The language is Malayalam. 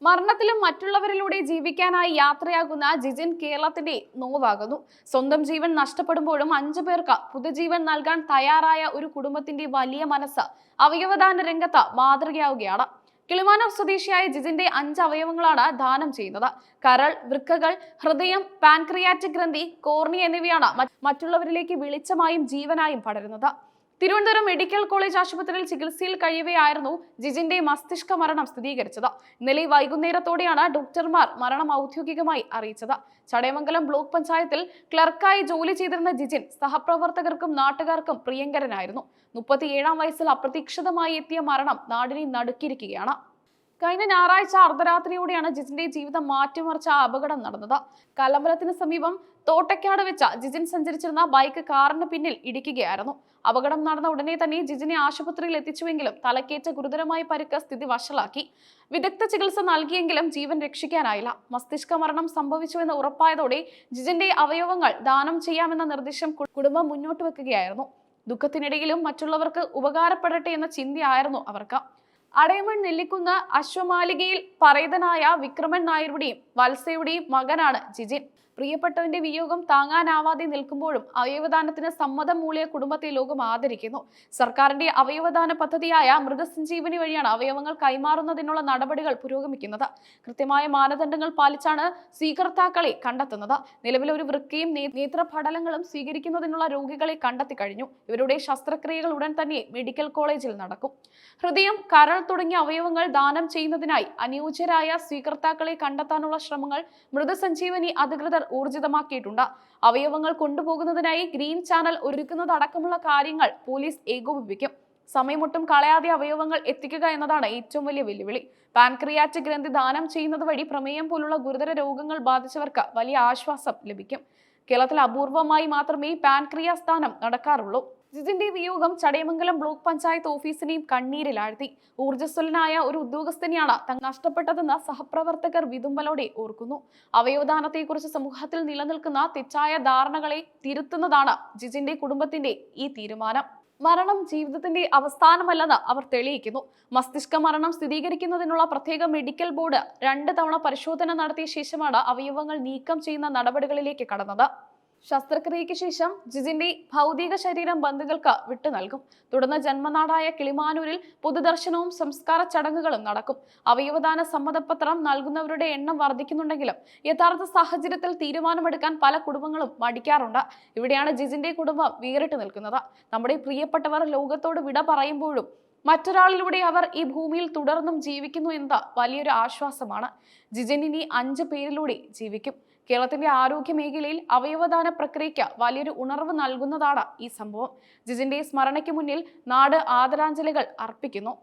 മരണത്തിലും മറ്റുള്ളവരിലൂടെ ജീവിക്കാനായി യാത്രയാകുന്ന ജിജിൻ കേരളത്തിന്റെ നോവാകുന്നു. സ്വന്തം ജീവൻ നഷ്ടപ്പെടുമ്പോഴും 5 പേർക്ക് പുതുജീവൻ നൽകാൻ തയ്യാറായ ഒരു കുടുംബത്തിന്റെ വലിയ മനസ്സ് അവയവദാന രംഗത്ത് മാതൃകയാവുകയാണ്. കിളിമാനൂർ സ്വദേശിയായ ജിജിന്റെ 5 അവയവങ്ങളാണ് ദാനം ചെയ്യുന്നത്. കരൾ, വൃക്കകൾ, ഹൃദയം, പാൻക്രിയാറ്റിക് ഗ്രന്ഥി, കോർണിയ എന്നിവയാണ് മറ്റുള്ളവരിലേക്ക് വെളിച്ചമായും ജീവനായും പടരുന്നത്. തിരുവനന്തപുരം മെഡിക്കൽ കോളേജ് ആശുപത്രിയിൽ ചികിത്സയിൽ കഴിയവെയായിരുന്നു ജിജിന്റെ മസ്തിഷ്ക മരണം സ്ഥിരീകരിച്ചത്. ഇന്നലെ വൈകുന്നേരത്തോടെയാണ് ഡോക്ടർമാർ മരണം ഔദ്യോഗികമായി അറിയിച്ചത്. ചടയമംഗലം ബ്ലോക്ക് പഞ്ചായത്തിൽ ക്ലർക്കായി ജോലി ചെയ്തിരുന്ന ജിജിൻ സഹപ്രവർത്തകർക്കും നാട്ടുകാർക്കും പ്രിയങ്കരനായിരുന്നു. 37-ാം വയസ്സിൽ അപ്രതീക്ഷിതമായി എത്തിയ മരണം നാടിനെ നടുക്കിയിരിക്കുകയാണ്. കഴിഞ്ഞ ഞായറാഴ്ച അർദ്ധരാത്രിയോടെയാണ് ജിജിന്റെ ജീവിതം മാറ്റിമറിച്ച അപകടം നടന്നത്. കലമ്പലത്തിന് സമീപം തോട്ടയ്ക്കാട് വെച്ച ജിജിൻ സഞ്ചരിച്ചിരുന്ന ബൈക്ക് കാറിന് പിന്നിൽ ഇടിക്കുകയായിരുന്നു. അപകടം നടന്ന ഉടനെ തന്നെ ജിജിനെ ആശുപത്രിയിൽ എത്തിച്ചുവെങ്കിലും തലക്കേറ്റ ഗുരുതരമായ പരിക്ക് സ്ഥിതി വഷളാക്കി. വിദഗ്ധ ചികിത്സ നൽകിയെങ്കിലും ജീവൻ രക്ഷിക്കാനായില്ല. മസ്തിഷ്ക മരണം സംഭവിച്ചുവെന്ന് ഉറപ്പായതോടെ ജിജിന്റെ അവയവങ്ങൾ ദാനം ചെയ്യാമെന്ന നിർദ്ദേശം കുടുംബം മുന്നോട്ട് വെക്കുകയായിരുന്നു. ദുഃഖത്തിനിടയിലും മറ്റുള്ളവർക്ക് ഉപകാരപ്പെടട്ടെ എന്ന ചിന്തയായിരുന്നു അവർക്ക്. അടയമൺ നെല്ലിക്കുന്ന് അശ്വമാലികയിൽ പറയതനായ വിക്രമൻ നായരുടെയും വത്സയുടെയും മകനാണ് ജിജിൻ. പ്രിയപ്പെട്ടവന്റെ വിയോഗം താങ്ങാനാവാതെ നിൽക്കുമ്പോഴും അവയവദാനത്തിന് സമ്മതം മൂളിയ കുടുംബത്തെ ലോകം ആദരിക്കുന്നു. സർക്കാരിന്റെ അവയവദാന പദ്ധതിയായ മൃതസഞ്ജീവനി വഴിയാണ് അവയവങ്ങൾ കൈമാറുന്നതിനുള്ള നടപടികൾ പുരോഗമിക്കുന്നത്. കൃത്യമായ മാനദണ്ഡങ്ങൾ പാലിച്ചാണ് സ്വീകർത്താക്കളെ കണ്ടെത്തുന്നത്. നിലവിൽ ഒരു വൃക്കയും നേത്രപടലങ്ങളും സ്വീകരിക്കുന്നതിനുള്ള രോഗികളെ കണ്ടെത്തി കഴിഞ്ഞു. ഇവരുടെ ശസ്ത്രക്രിയകൾ ഉടൻ തന്നെ മെഡിക്കൽ കോളേജിൽ നടക്കും. ഹൃദയം, കരൾ തുടങ്ങിയ അവയവങ്ങൾ ദാനം ചെയ്യുന്നതിനായി അനുയോജ്യരായ സ്വീകർത്താക്കളെ കണ്ടെത്താനുള്ള ശ്രമങ്ങൾ മൃതസഞ്ജീവനി അധികൃതർ ഊർജിതമാക്കിയിട്ടുണ്ട്. അവയവങ്ങൾ കൊണ്ടുപോകുന്നതിനായി ഗ്രീൻ ചാനൽ ഒരുക്കുന്നതടക്കമുള്ള കാര്യങ്ങൾ പോലീസ് ഏകോപിപ്പിക്കും. സമയമൊട്ടും കളയാതെ അവയവങ്ങൾ എത്തിക്കുക എന്നതാണ് ഏറ്റവും വലിയ വെല്ലുവിളി. പാൻക്രിയാറ്റിക് ഗ്രന്ഥി ദാനം ചെയ്യുന്നത് വഴി പ്രമേയം പോലുള്ള ഗുരുതര രോഗങ്ങൾ ബാധിച്ചവർക്ക് വലിയ ആശ്വാസം ലഭിക്കും. കേരളത്തിൽ അപൂർവമായി മാത്രമേ പാൻക്രിയാസ് ദാനം നടക്കാറുള്ളൂ. ജിജിന്റെ വിയോഗം ചടയമംഗലം ബ്ലോക്ക് പഞ്ചായത്ത് ഓഫീസിനെയും കണ്ണീരിലാഴ്ത്തി. ഊർജ്ജസ്വലനായ ഒരു ഉദ്യോഗസ്ഥനെയാണ് നഷ്ടപ്പെട്ടതെന്ന് സഹപ്രവർത്തകർ വിതുമ്പലോടെ ഓർക്കുന്നു. അവയവദാനത്തെക്കുറിച്ച് സമൂഹത്തിൽ നിലനിൽക്കുന്ന തെറ്റായ ധാരണകളെ തിരുത്തുന്നതാണ് ജിജിന്റെ കുടുംബത്തിന്റെ ഈ തീരുമാനം. മരണം ജീവിതത്തിന്റെ അവസാനമല്ലെന്ന് അവർ തെളിയിക്കുന്നു. മസ്തിഷ്ക മരണം സ്ഥിരീകരിക്കുന്നതിനുള്ള പ്രത്യേക മെഡിക്കൽ ബോർഡ് 2 തവണ പരിശോധന നടത്തിയ ശേഷമാണ് അവയവങ്ങൾ നീക്കം ചെയ്യുന്ന നടപടികളിലേക്ക് കടന്നത്. ശസ്ത്രക്രിയയ്ക്ക് ശേഷം ജിജിന്റെ ഭൗതിക ശരീരം ബന്ധുക്കൾക്ക് വിട്ടു നൽകും. തുടർന്ന് ജന്മനാടായ കിളിമാനൂരിൽ പൊതുദർശനവും സംസ്കാര ചടങ്ങുകളും നടക്കും. അവയവദാന സമ്മതപത്രം നൽകുന്നവരുടെ എണ്ണം വർദ്ധിക്കുന്നുണ്ടെങ്കിലും യഥാർത്ഥ സാഹചര്യത്തിൽ തീരുമാനമെടുക്കാൻ പല കുടുംബങ്ങളും മടിക്കാറുണ്ട്. ഇവിടെയാണ് ജിജിന്റെ കുടുംബം വേറിട്ട് നിൽക്കുന്നത്. നമ്മുടെ പ്രിയപ്പെട്ടവർ ലോകത്തോട് വിട പറയുമ്പോഴും മറ്റൊരാളിലൂടെ അവർ ഈ ഭൂമിയിൽ തുടർന്നും ജീവിക്കുന്നു എന്നത് വലിയൊരു ആശ്വാസമാണ്. ജിജിൻ ഇനി 5 പേരിലൂടെ ജീവിക്കും. കേരളത്തിന്റെ ആരോഗ്യ മേഖലയിൽ അവയവദാന പ്രക്രിയയ്ക്ക് വലിയൊരു ഉണർവ് നൽകുന്നതാണ് ഈ സംഭവം. ജിജിന്റെ സ്മരണയ്ക്ക് മുന്നിൽ നാട് ആദരാഞ്ജലികൾ അർപ്പിക്കുന്നു.